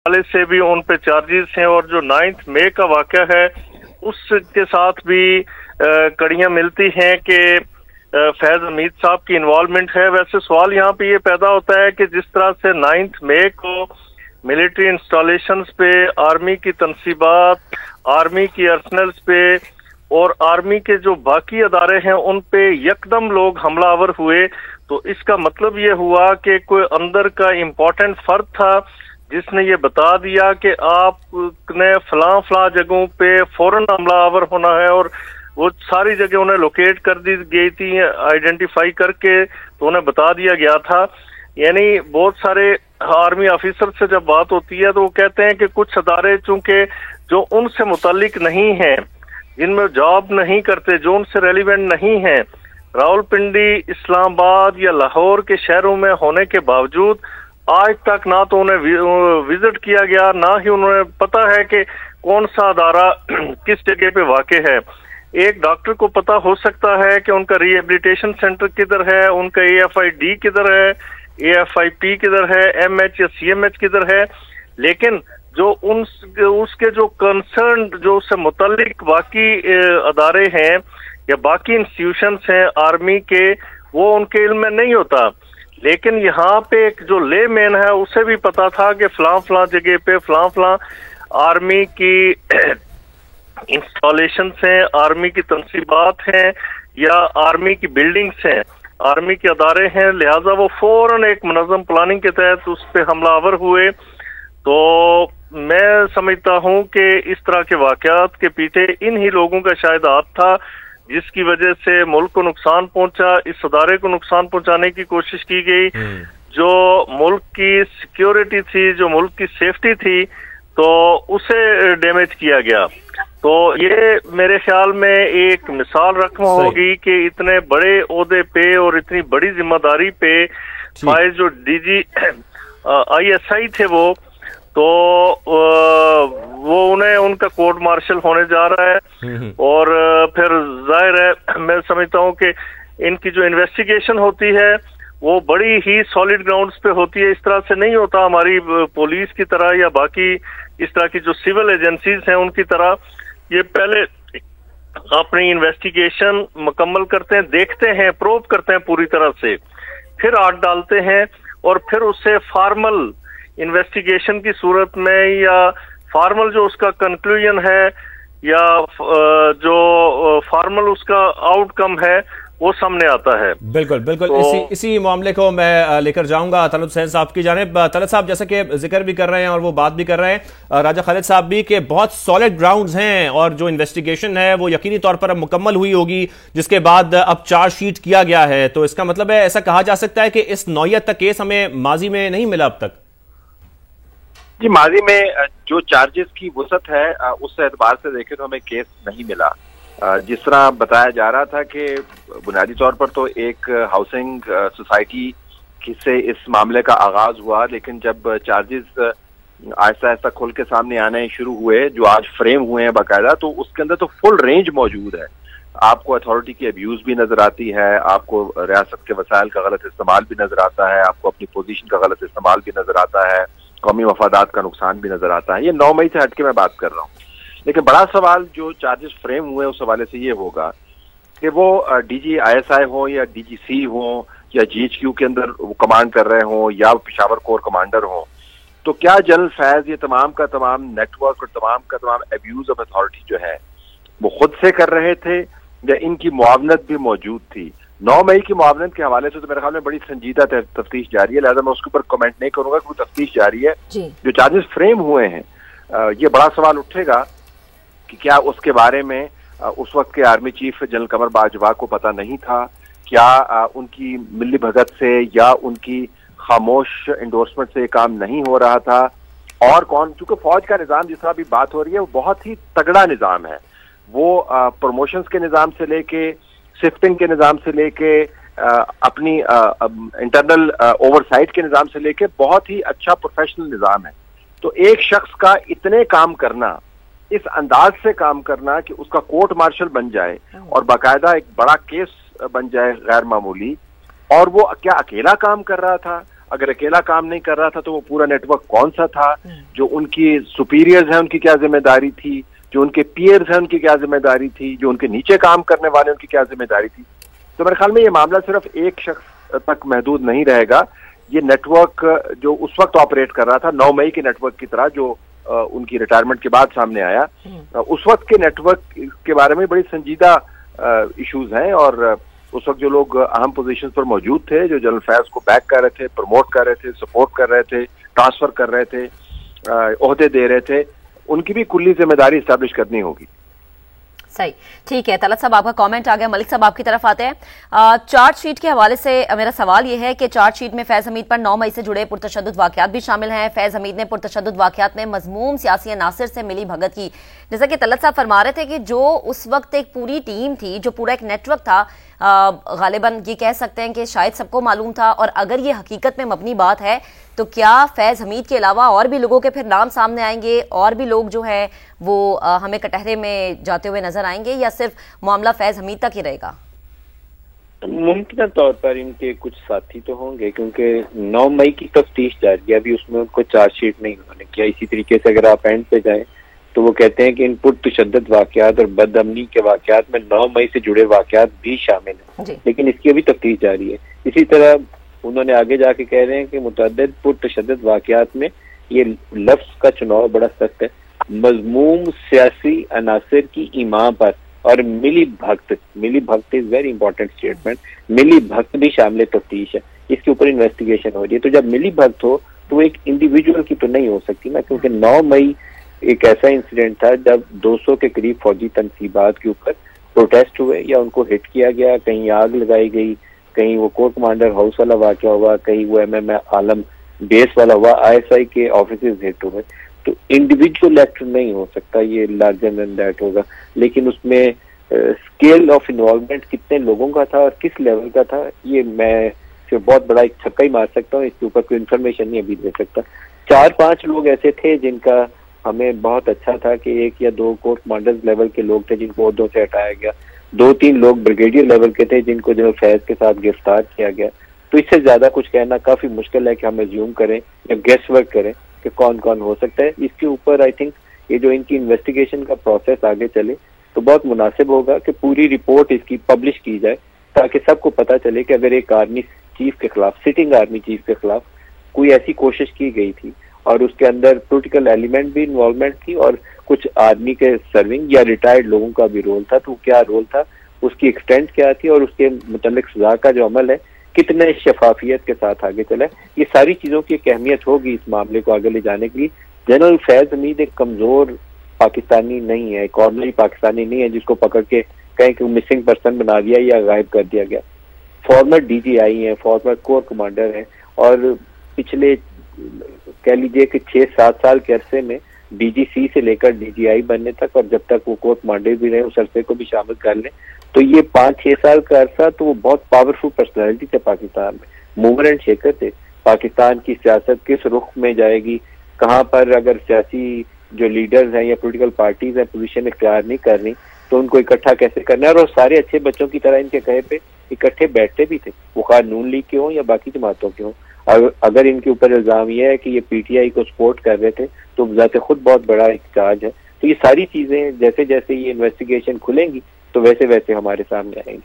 वाले से भी उन पे चार्जेस हैं, और जो 9 मई का वाक़या है उसके साथ भी कड़ियां मिलती हैं कि फैज हमीद साहब की इन्वॉल्वमेंट है। वैसे सवाल यहाँ पे ये पैदा होता है कि जिस तरह से 9 मई को मिलिट्री इंस्टॉलेशंस पे, आर्मी की तनसीबात, आर्मी की अर्सनल्स पे और आर्मी के जो बाकी अदारे हैं उन पे यकदम लोग हमलावर हुए, तो इसका मतलब ये हुआ कि कोई अंदर का इम्पोर्टेंट फर्द था जिसने ये बता दिया कि आपने फलां जगहों पे फौरन हमलावर होना है, और वो सारी जगह उन्हें लोकेट कर दी गई थी आइडेंटिफाई करके, तो उन्हें बता दिया गया था। यानी बहुत सारे आर्मी ऑफिसर से जब बात होती है तो वो कहते हैं कि कुछ अदारे चूंकि जो उनसे मुतालिक नहीं हैं, जिनमें जॉब नहीं करते, जो उनसे रेलिवेंट नहीं है, रावलपिंडी, इस्लामाबाद या लाहौर के शहरों में होने के बावजूद आज तक ना तो उन्हें विजिट किया गया, ना ही उन्हें पता है कि कौन सा अदारा किस जगह पे वाक़ है। एक डॉक्टर को पता हो सकता है कि उनका रिहेबिलिटेशन सेंटर किधर है, उनका AFID किधर है, AFIP किधर है, MH या CMH किधर है, लेकिन जो उसके जो कंसर्न, जो उससे मुतल्लिक बाकी अदारे हैं या बाकी इंस्टीट्यूशंस हैं आर्मी के, वो उनके इल्म में नहीं होता। लेकिन यहाँ पे एक जो ले मैन है उसे भी पता था कि फलां जगह पे फलां आर्मी की इंस्टॉलेशंस हैं, आर्मी की तनसीबात हैं या आर्मी की बिल्डिंग्स हैं, आर्मी के अदारे हैं, लिहाजा वो फौरन एक मुनज़्ज़म प्लानिंग के तहत उस पे हमलावर हुए। तो मैं समझता हूँ कि इस तरह के वाक़यात के पीछे इन ही लोगों का शायद हाथ था, जिसकी वजह से मुल्क को नुकसान पहुंचा, इस अदारे को नुकसान पहुंचाने की कोशिश की गई। जो मुल्क की सिक्योरिटी थी, जो मुल्क की सेफ्टी थी, तो उसे डैमेज किया गया। तो ये मेरे ख्याल में एक मिसाल रकम होगी कि इतने बड़े ओहदे पे और इतनी बड़ी जिम्मेदारी पे फाइज जो DG ISI थे वो उन्हें उनका कोर्ट मार्शल होने जा रहा है, और फिर जाहिर है मैं समझता हूँ कि इनकी जो इन्वेस्टिगेशन होती है वो बड़ी ही सॉलिड ग्राउंड्स पे होती है। इस तरह से नहीं होता हमारी पुलिस की तरह या बाकी इस तरह की जो सिविल एजेंसीज हैं उनकी तरह। ये पहले अपनी इन्वेस्टिगेशन मुकम्मल करते हैं, देखते हैं, प्रोब करते हैं पूरी तरह से, फिर हाथ डालते हैं और फिर उससे फॉर्मल इन्वेस्टिगेशन की सूरत में या फॉर्मल जो उसका कंक्लूजन है या जो फॉर्मल उसका आउटकम है वो सामने आता है। बिल्कुल बिल्कुल। तो इसी मामले को मैं लेकर जाऊंगा तलत हुसैन साहब की जानिब। तलत साहब, जैसे कि जिक्र भी कर रहे हैं और वो बात भी कर रहे हैं राजा खालिद साहब भी, कि बहुत सॉलिड ग्राउंड्स हैं और जो इन्वेस्टिगेशन है वो यकीनी तौर पर अब मुकम्मल हुई होगी, जिसके बाद अब चार्जशीट किया गया है। तो इसका मतलब है ऐसा कहा जा सकता है कि इस नौयत का केस हमें माजी में नहीं मिला अब तक? जी, माजी में जो चार्जेस की वसत है उस एतबार से देखें तो हमें केस नहीं मिला। जिस तरह बताया जा रहा था कि बुनियादी तौर पर तो एक हाउसिंग सोसाइटी से इस मामले का आगाज हुआ, लेकिन जब चार्जेस आहिस्ता आहिस्ता खुल के सामने आने शुरू हुए, जो आज फ्रेम हुए हैं बाकायदा, तो उसके अंदर तो फुल रेंज मौजूद है। आपको अथॉरिटी की अब्यूज भी नजर आती है, आपको रियासत के वसाइल का गलत इस्तेमाल भी नजर आता है, आपको अपनी पोजीशन का गलत इस्तेमाल भी नजर आता है, कौमी मफादात का नुकसान भी नजर आता है। ये 9 मई से हटके मैं बात कर रहा हूँ। लेकिन बड़ा सवाल जो चार्जेस फ्रेम हुए उस हवाले से ये होगा कि वो DG ISI हो या DGC हो या GHQ के अंदर वो कमांड कर रहे हो या पेशावर कोर कमांडर हो, तो क्या जनरल फैज ये तमाम का तमाम नेटवर्क और तमाम का तमाम अब्यूज ऑफ अथॉरिटी जो है वो खुद से कर रहे थे या इनकी मुआवनत भी मौजूद थी? 9 मई की मुआवनत के हवाले से तो मेरे ख्याल में बड़ी संजीदा तफ्तीश जारी है, लिहाजा मैं उसके ऊपर कमेंट नहीं करूंगा कि वो तफ्तीश जारी है। जो चार्जेस फ्रेम हुए हैं, ये बड़ा सवाल उठेगा कि क्या उसके बारे में उस वक्त के आर्मी चीफ जनरल कमर बाजवा को पता नहीं था? क्या उनकी मिली भगत से या उनकी खामोश इंडोर्समेंट से काम नहीं हो रहा था? और कौन, चूंकि फौज का निज़ाम जिस तरह अभी बात हो रही है वो बहुत ही तगड़ा निज़ाम है। वो प्रमोशंस के निज़ाम से लेके, शिफ्टिंग के निज़ाम से लेके, अपनी इंटरनल ओवरसाइट के निज़ाम से लेके बहुत ही अच्छा प्रोफेशनल निज़ाम है। तो एक शख्स का इतने काम करना, इस अंदाज से काम करना कि उसका कोर्ट मार्शल बन जाए और बाकायदा एक बड़ा केस बन जाए गैर मामूली, और वो क्या अकेला काम कर रहा था? اگر اکیلا کام نہیں کر رہا تھا تو وہ پورا نیٹ ورک کون سا تھا, جو ان کی سپیریئرز ہیں ان کی کیا ذمہ داری تھی, جو ان کے پیئرز ہیں ان کی کیا ذمہ داری تھی, جو ان کے نیچے کام کرنے والے ان کی کیا ذمہ داری تھی. تو میرے خیال میں یہ معاملہ صرف ایک شخص تک محدود نہیں رہے گا. یہ نیٹ ورک جو اس وقت آپریٹ کر رہا تھا 9 مئی کے نیٹ ورک کی طرح جو ان کی ریٹائرمنٹ کے بعد سامنے آیا, اس وقت کے نیٹ ورک کے بارے میں بڑی سنجیدہ ایشوز ہیں, اور اس وقت جو لوگ اہم پوزیشن پر موجود تھے, جو جنرل فیض کو بیک کر رہے تھے, پروموٹ کر رہے تھے, سپورٹ کر رہے تھے, ٹرانسفر کر رہے تھے, عہدے دے رہے تھے, ان کی بھی کلی ذمہ داری اسٹیبلش کرنی ہوگی. صحیح, ٹھیک ہے. طلعت صاحب آپ کا کامنٹ آ گیا. ملک صاحب آپ کی طرف آتے ہیں. چارج شیٹ کے حوالے سے میرا سوال یہ ہے کہ چارج شیٹ میں فیض حمید پر 9 مئی سے جڑے پرتشدد واقعات بھی شامل ہیں. فیض حمید نے پرتشدد واقعات میں مذموم سیاسی عناصر سے ملی بھگت کی. جیسا کہ طلعت صاحب فرما رہے تھے کہ جو اس وقت ایک پوری ٹیم تھی, جو پورا ایک نیٹ ورک تھا, غالباً یہ کہہ سکتے ہیں کہ شاید سب کو معلوم تھا. اور اگر یہ حقیقت میں مبنی بات ہے تو کیا فیض حمید کے علاوہ اور بھی لوگوں کے پھر نام سامنے آئیں گے, اور بھی لوگ جو ہیں وہ ہمیں کٹہرے میں جاتے ہوئے نظر آئیں گے, یا صرف معاملہ فیض حمید تک ہی رہے گا؟ ممکنہ طور پر ان کے کچھ ساتھی تو ہوں گے, کیونکہ 9 مئی کی تفتیش جاری ہے, ابھی اس میں ان کو چارج شیٹ نہیں انہوں نے کیا. اسی طریقے سے اگر آپ اینڈ پہ جائیں تو وہ کہتے ہیں کہ ان پرتشدد واقعات اور بد امنی کے واقعات میں 9 مئی سے جڑے واقعات بھی شامل ہیں, لیکن اس کی ابھی تفتیش جاری ہے. اسی طرح انہوں نے آگے جا کے کہہ رہے ہیں کہ متعدد پرتشدد واقعات میں یہ لفظ کا چناؤ بڑا سخت ہے, مذموم سیاسی عناصر کی ایمان پر اور ملی بھگت از ویری امپورٹنٹ اسٹیٹمنٹ, ملی بھگت بھی شامل تفتیش ہے. اس کے اوپر انویسٹیگیشن ہو رہی ہے. تو جب ملی بھگت ہو تو وہ ایک انڈیویجول کی تو نہیں ہو سکتی نا, کیونکہ 9 مئی ایک ایسا انسیڈنٹ تھا جب 200 کے قریب فوجی تنصیبات کے اوپر پروٹیسٹ ہوئے, یا ان کو ہٹ کیا گیا, کہیں آگ لگائی گئی, کہیں وہ کور کمانڈر ہاؤس والا واقعہ ہوا, کہیں وہ MM عالم بیس والا ہوا, ISI کے آفیسز ہٹ ہوئے. تو انڈیویجول ایکٹ نہیں ہو سکتا, یہ لارجر دین دیٹ ہوگا. لیکن اس میں اسکیل آف انوالومنٹ کتنے لوگوں کا تھا اور کس لیول کا تھا, یہ میں صرف بہت بڑا ایک چھکا ہی مار سکتا ہوں, اس کے اوپر کوئی انفارمیشن نہیں ابھی دے سکتا. 4-5 لوگ ایسے تھے جن کا ہمیں بہت اچھا تھا کہ 1 یا 2 کور کمانڈرز لیول کے لوگ تھے جن کو عہدوں سے ہٹایا گیا, 2-3 لوگ بریگیڈیئر لیول کے تھے جن کو جنرل فیض کے ساتھ گرفتار کیا گیا. تو اس سے زیادہ کچھ کہنا کافی مشکل ہے کہ ہم ایزیوم کریں یا گیس ورک کریں کہ کون کون ہو سکتا ہے. اس کے اوپر آئی تھنک یہ جو ان کی انویسٹیگیشن کا پروسیس آگے چلے تو بہت مناسب ہوگا کہ پوری رپورٹ اس کی پبلش کی جائے, تاکہ سب کو پتہ چلے کہ اگر ایک آرمی چیف کے خلاف, سٹنگ آرمی چیف کے خلاف کوئی ایسی کوشش کی گئی تھی اور اس کے اندر پولیٹیکل ایلیمنٹ بھی انوالومنٹ تھی اور کچھ آرمی کے سرونگ یا ریٹائرڈ لوگوں کا بھی رول تھا, تو کیا رول تھا, اس کی ایکسٹینٹ کیا تھی, اور اس کے متعلق سزا کا جو عمل ہے کتنے شفافیت کے ساتھ آگے چلا ہے. یہ ساری چیزوں کی ایک اہمیت ہوگی اس معاملے کو آگے لے جانے کے لیے. جنرل فیض حمید ایک کمزور پاکستانی نہیں ہے, ایک آرڈنری پاکستانی نہیں ہے جس کو پکڑ کے کہیں کہ مسنگ پرسن بنا دیا یا غائب کر دیا گیا. فارمر DGI ہیں, فارمر کور کمانڈر ہیں, اور پچھلے کہہ لیجیے کہ 6-7 سال کے عرصے میں DGC سے لے کر DGI بننے تک, اور جب تک وہ کور کمانڈر بھی رہے اس عرصے کو بھی شامل کر لیں تو یہ 5-6 سال کا عرصہ تو وہ بہت پاورفل پرسنالٹی تھے پاکستان میں, موور اینڈ شیکر تھے. پاکستان کی سیاست کس رخ میں جائے گی, کہاں پر اگر سیاسی جو لیڈرز ہیں یا پولیٹیکل پارٹیز ہیں پوزیشن اختیار نہیں کرنی تو ان کو اکٹھا کیسے کرنا ہے. اور سارے اچھے بچوں کی طرح ان کے کہے پہ اکٹھے بیٹھتے بھی تھے, وہ خواہ نون لیگ کے ہوں یا باقی جماعتوں کے ہوں. اگر ان کے اوپر الزام یہ ہے کہ یہ PTI کو سپورٹ کر رہے تھے تو ذات خود بہت بڑا ایک چارج ہے. تو یہ ساری چیزیں جیسے جیسے یہ انویسٹیگیشن کھلیں گی تو ویسے ویسے ہمارے سامنے آئیں گی.